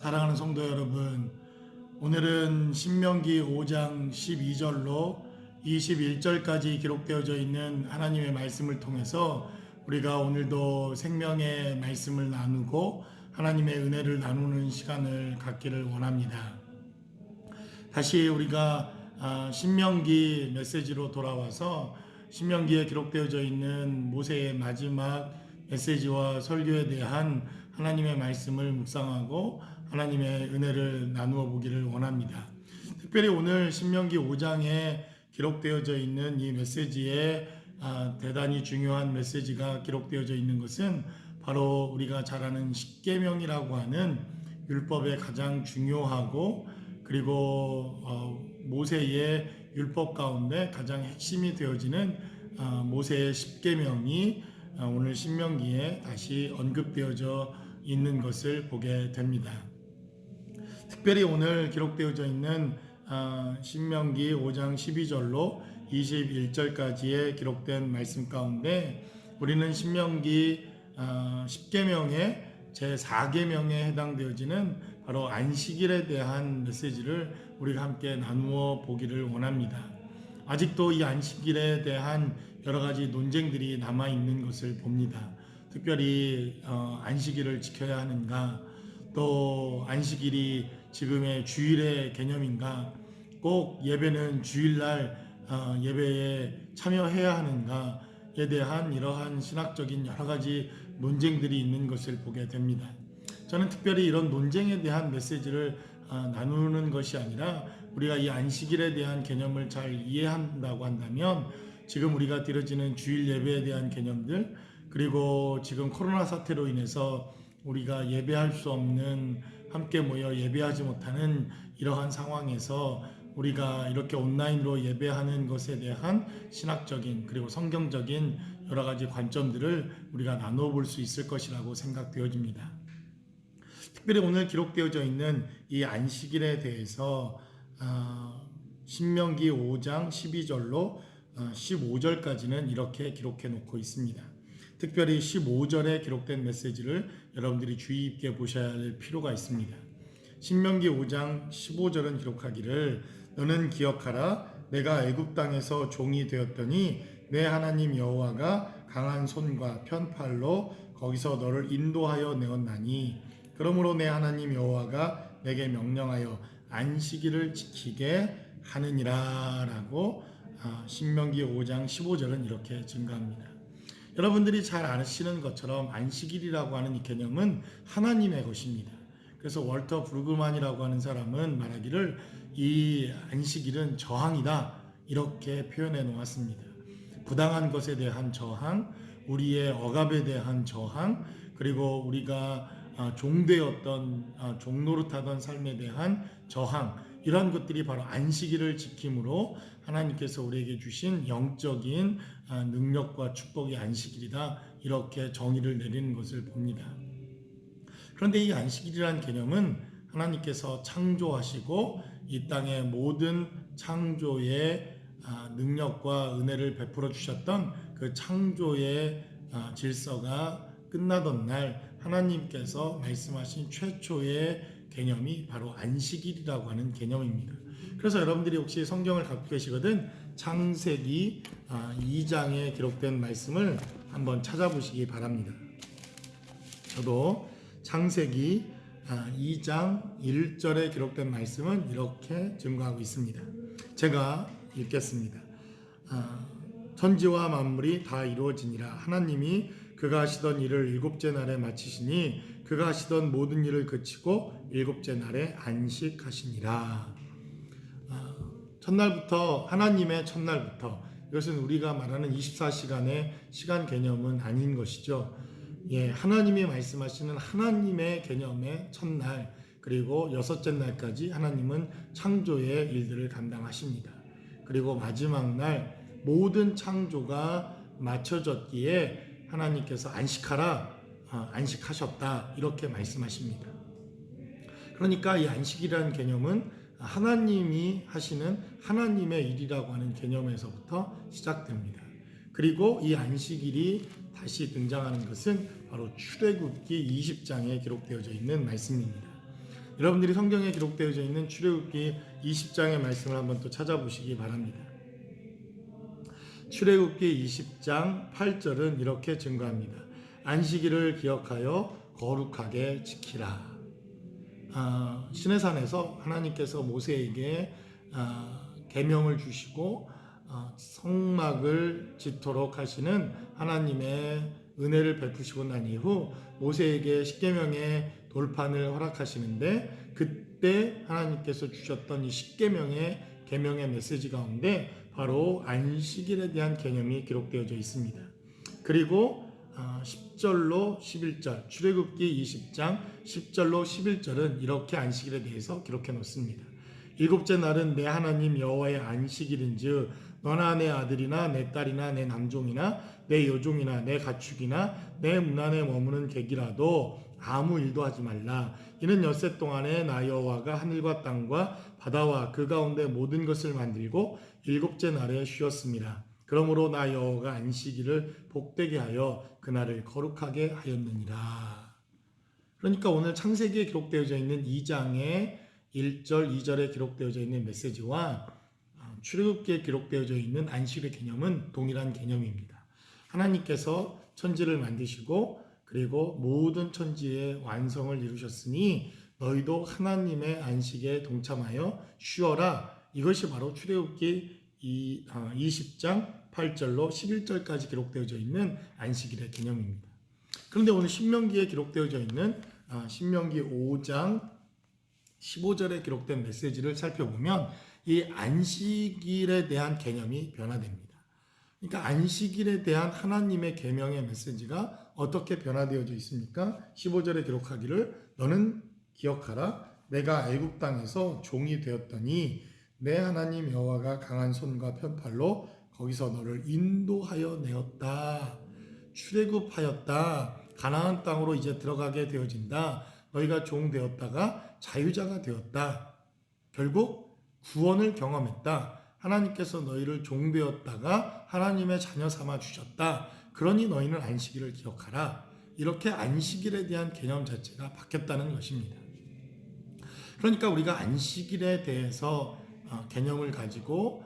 사랑하는 성도 여러분, 오늘은 신명기 5장 12절로 21절까지 기록되어져 있는 하나님의 말씀을 통해서 우리가 오늘도 생명의 말씀을 나누고 하나님의 은혜를 나누는 시간을 갖기를 원합니다. 다시 우리가 신명기 메시지로 돌아와서 신명기에 기록되어져 있는 모세의 마지막 메시지와 설교에 대한 하나님의 말씀을 묵상하고 하나님의 은혜를 나누어 보기를 원합니다. 특별히 오늘 신명기 5장에 기록되어져 있는 이 메시지에 대단히 중요한 메시지가 기록되어져 있는 것은 바로 우리가 잘 아는 십계명이라고 하는 율법의 가장 중요하고 그리고 모세의 율법 가운데 가장 핵심이 되어지는 모세의 십계명이 오늘 신명기에 다시 언급되어져 있는 것을 보게 됩니다. 특별히 오늘 기록되어져 있는 신명기 5장 12절로 21절까지의 기록된 말씀 가운데 우리는 신명기 10계명의 제4계명에 해당되어지는 바로 안식일에 대한 메시지를 우리가 함께 나누어 보기를 원합니다. 아직도 이 안식일에 대한 여러 가지 논쟁들이 남아 있는 것을 봅니다. 특별히 안식일을 지켜야 하는가, 또 안식일이 지금의 주일의 개념인가, 꼭 예배는 주일날 예배에 참여해야 하는가에 대한 이러한 신학적인 여러 가지 논쟁들이 있는 것을 보게 됩니다. 저는 특별히 이런 논쟁에 대한 메시지를 나누는 것이 아니라 우리가 이 안식일에 대한 개념을 잘 이해한다고 한다면 지금 우리가 드려지는 주일 예배에 대한 개념들, 그리고 지금 코로나 사태로 인해서 우리가 예배할 수 없는, 함께 모여 예배하지 못하는 이러한 상황에서 우리가 이렇게 온라인으로 예배하는 것에 대한 신학적인 그리고 성경적인 여러 가지 관점들을 우리가 나눠 볼 수 있을 것이라고 생각되어집니다. 특별히 오늘 기록되어져 있는 이 안식일에 대해서 신명기 5장 12절로 15절까지는 이렇게 기록해 놓고 있습니다. 특별히 15절에 기록된 메시지를 여러분들이 주의 깊게 보셔야 할 필요가 있습니다. 신명기 5장 15절은 기록하기를 너는 기억하라 내가 애굽 땅에서 종이 되었더니 내 하나님 여호와가 강한 손과 편팔로 거기서 너를 인도하여 내었나니 그러므로 내 하나님 여호와가 내게 명령하여 안식일을 지키게 하느니라 라고 신명기 5장 15절은 이렇게 증가합니다. 여러분들이 잘 아시는 것처럼 안식일이라고 하는 이 개념은 하나님의 것입니다. 그래서 월터 브루그만이라고 하는 사람은 말하기를 이 안식일은 저항이다 이렇게 표현해 놓았습니다. 부당한 것에 대한 저항, 우리의 억압에 대한 저항, 그리고 우리가 종되었던 종노릇하던 삶에 대한 저항, 이러한 것들이 바로 안식일을 지킴으로 하나님께서 우리에게 주신 영적인 능력과 축복이 안식일이다 이렇게 정의를 내리는 것을 봅니다. 그런데 이 안식일이라는 개념은 하나님께서 창조하시고 이 땅의 모든 창조의 능력과 은혜를 베풀어 주셨던 그 창조의 질서가 끝나던 날 하나님께서 말씀하신 최초의 개념이 바로 안식일이라고 하는 개념입니다. 그래서 여러분들이 혹시 성경을 갖고 계시거든 창세기 2장에 기록된 말씀을 한번 찾아보시기 바랍니다. 저도 창세기 2장 1절에 기록된 말씀은 이렇게 증거하고 있습니다. 제가 읽겠습니다. 천지와 만물이 다 이루어지니라. 하나님이 그가 하시던 일을 일곱째 날에 마치시니 그가 하시던 모든 일을 그치고 일곱째 날에 안식하시니라. 첫날부터, 하나님의 첫날부터, 이것은 우리가 말하는 24시간의 시간 개념은 아닌 것이죠. 하나님이 말씀하시는 하나님의 개념의 첫날, 그리고 여섯째 날까지 하나님은 창조의 일들을 감당하십니다. 그리고 마지막 날 모든 창조가 맞춰졌기에 하나님께서 안식하라, 안식하셨다 이렇게 말씀하십니다. 그러니까 이 안식이라는 개념은 하나님이 하시는 하나님의 일이라고 하는 개념에서부터 시작됩니다. 그리고 이 안식일이 다시 등장하는 것은 바로 출애굽기 20장에 기록되어져 있는 말씀입니다. 여러분들이 성경에 기록되어져 있는 출애굽기 20장의 말씀을 한번 또 찾아보시기 바랍니다. 출애굽기 20장 8절은 이렇게 증거합니다. 안식일을 기억하여 거룩하게 지키라. 시내산에서 하나님께서 모세에게 계명을 주시고 성막을 짓도록 하시는 하나님의 은혜를 베푸시고 난 이후 모세에게 십계명의 돌판을 허락하시는데, 그때 하나님께서 주셨던 이 십계명의 계명의 메시지 가운데 바로 안식일에 대한 개념이 기록되어져 있습니다. 그리고 10절로 11절, 출애굽기 20장 10절로 11절은 이렇게 안식일에 대해서 기록해 놓습니다. 일곱째 날은 내 하나님 여호와의 안식일인즉 너나 내 아들이나 내 딸이나 내 남종이나 내 여종이나 내 가축이나 내 문 안에 머무는 객이라도 아무 일도 하지 말라. 이는 엿새 동안에 나 여호와가 하늘과 땅과 바다와 그 가운데 모든 것을 만들고 일곱째 날에 쉬었습니다. 그러므로 나 여호와가 안식일을 복되게 하여 그날을 거룩하게 하였느니라. 그러니까 오늘 창세기에 기록되어져 있는 2장의 1절, 2절에 기록되어져 있는 메시지와 출애굽기에 기록되어져 있는 안식일의 개념은 동일한 개념입니다. 하나님께서 천지를 만드시고 그리고 모든 천지의 완성을 이루셨으니 너희도 하나님의 안식에 동참하여 쉬어라. 이것이 바로 출애굽기 20장 8절로 11절까지 기록되어져 있는 안식일의 개념입니다. 그런데 오늘 신명기에 기록되어져 있는 신명기 5장 15절에 기록된 메시지를 살펴보면 이 안식일에 대한 개념이 변화됩니다. 그러니까 안식일에 대한 하나님의 계명의 메시지가 어떻게 변화되어져 있습니까? 15절에 기록하기를 너는 기억하라. 내가 애굽 땅에서 종이 되었더니 내 하나님 여호와가 강한 손과 편팔로 거기서 너를 인도하여 내었다. 출애굽하였다. 가나안 땅으로 이제 들어가게 되어진다. 너희가 종 되었다가 자유자가 되었다. 결국 구원을 경험했다. 하나님께서 너희를 종 되었다가 하나님의 자녀 삼아 주셨다. 그러니 너희는 안식일을 기억하라. 이렇게 안식일에 대한 개념 자체가 바뀌었다는 것입니다. 그러니까 우리가 안식일에 대해서 개념을 가지고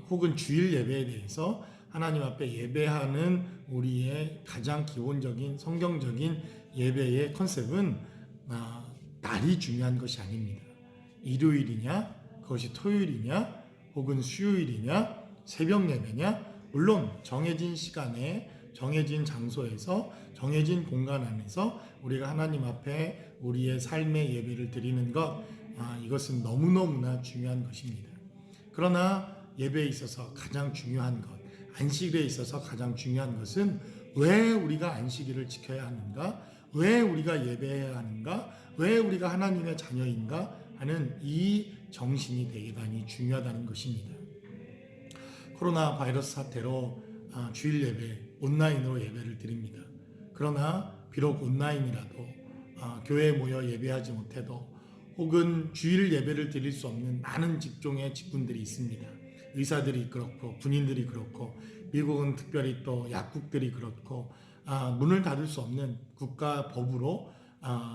혹은 주일 예배에 대해서 하나님 앞에 예배하는 우리의 가장 기본적인 성경적인 예배의 컨셉은 날이 중요한 것이 아닙니다. 일요일이냐, 그것이 토요일이냐, 혹은 수요일이냐, 새벽 예배냐, 물론 정해진 시간에 정해진 장소에서 정해진 공간 안에서 우리가 하나님 앞에 우리의 삶의 예배를 드리는 것, 이것은 너무너무나 중요한 것입니다. 그러나 예배에 있어서 가장 중요한 것, 안식일에 있어서 가장 중요한 것은 왜 우리가 안식일을 지켜야 하는가, 왜 우리가 예배해야 하는가, 왜 우리가 하나님의 자녀인가 하는 이 정신이 대단히 중요하다는 것입니다. 코로나 바이러스 사태로 주일 예배, 온라인으로 예배를 드립니다. 그러나 비록 온라인이라도 교회에 모여 예배하지 못해도 혹은 주일 예배를 드릴 수 없는 많은 직종의 직군들이 있습니다. 의사들이 그렇고 군인들이 그렇고 미국은 특별히 또 약국들이 그렇고 문을 닫을 수 없는 국가 법으로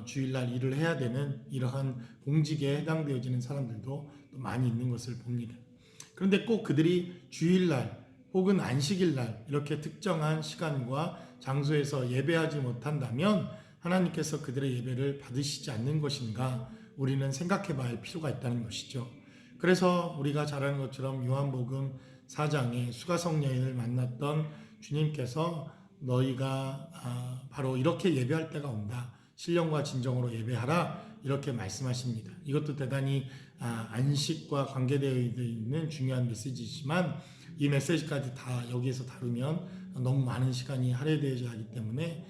주일날 일을 해야 되는 이러한 공직에 해당되어지는 사람들도 많이 있는 것을 봅니다. 그런데 꼭 그들이 주일날 혹은 안식일날 이렇게 특정한 시간과 장소에서 예배하지 못한다면 하나님께서 그들의 예배를 받으시지 않는 것인가 우리는 생각해 봐야 할 필요가 있다는 것이죠. 그래서 우리가 잘 아는 것처럼 요한복음 4장에 수가성 여인을 만났던 주님께서 너희가 바로 이렇게 예배할 때가 온다. 신령과 진정으로 예배하라. 이렇게 말씀하십니다. 이것도 대단히 안식과 관계되어 있는 중요한 메시지지만 이 메시지까지 다 여기에서 다루면 너무 많은 시간이 할애되어야 하기 때문에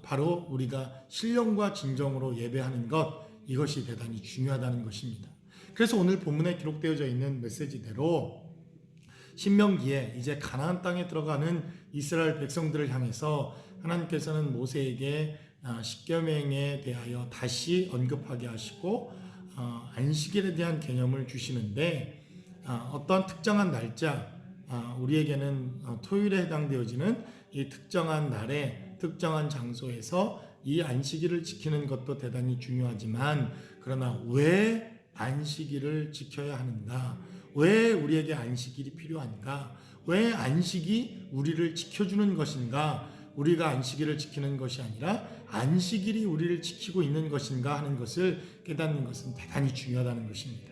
바로 우리가 신령과 진정으로 예배하는 것, 이것이 대단히 중요하다는 것입니다. 그래서 오늘 본문에 기록되어져 있는 메시지대로 신명기에 이제 가나안 땅에 들어가는 이스라엘 백성들을 향해서 하나님께서는 모세에게 십계명에 대하여 다시 언급하게 하시고 안식일에 대한 개념을 주시는데 어떠한 특정한 날짜, 우리에게는 토요일에 해당되어지는 이 특정한 날에 특정한 장소에서 이 안식일을 지키는 것도 대단히 중요하지만 그러나 왜 안식일을 지켜야 하는가? 왜 우리에게 안식일이 필요한가? 왜 안식이 우리를 지켜주는 것인가? 우리가 안식일을 지키는 것이 아니라 안식일이 우리를 지키고 있는 것인가 하는 것을 깨닫는 것은 대단히 중요하다는 것입니다.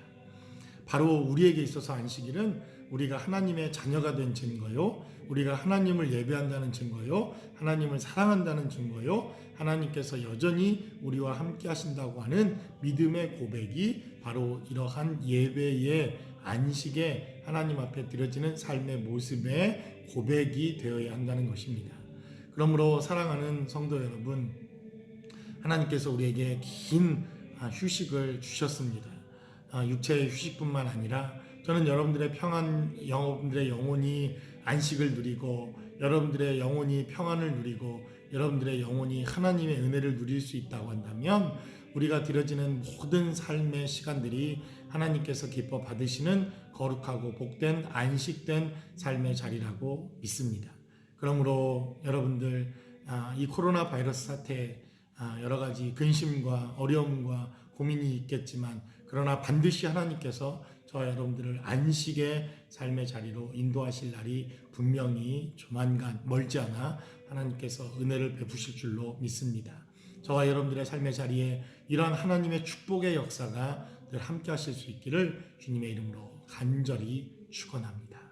바로 우리에게 있어서 안식일은 우리가 하나님의 자녀가 된 증거요, 우리가 하나님을 예배한다는 증거요, 하나님을 사랑한다는 증거요, 하나님께서 여전히 우리와 함께 하신다고 하는 믿음의 고백이 바로 이러한 예배의 안식에 하나님 앞에 드려지는 삶의 모습의 고백이 되어야 한다는 것입니다. 그러므로 사랑하는 성도 여러분, 하나님께서 우리에게 긴 휴식을 주셨습니다. 육체의 휴식뿐만 아니라 저는 여러분들의 여러분들의 영혼이 안식을 누리고 여러분들의 영혼이 평안을 누리고 여러분들의 영혼이 하나님의 은혜를 누릴 수 있다고 한다면 우리가 드려지는 모든 삶의 시간들이 하나님께서 기뻐 받으시는 거룩하고 복된 안식된 삶의 자리라고 믿습니다. 그러므로 여러분들 이 코로나 바이러스 사태에 여러 가지 근심과 어려움과 고민이 있겠지만 그러나 반드시 하나님께서 저와 여러분들을 안식의 삶의 자리로 인도하실 날이 분명히 조만간 멀지 않아 하나님께서 은혜를 베푸실 줄로 믿습니다. 저와 여러분들의 삶의 자리에 이러한 하나님의 축복의 역사가 늘 함께 하실 수 있기를 주님의 이름으로 간절히 축원합니다.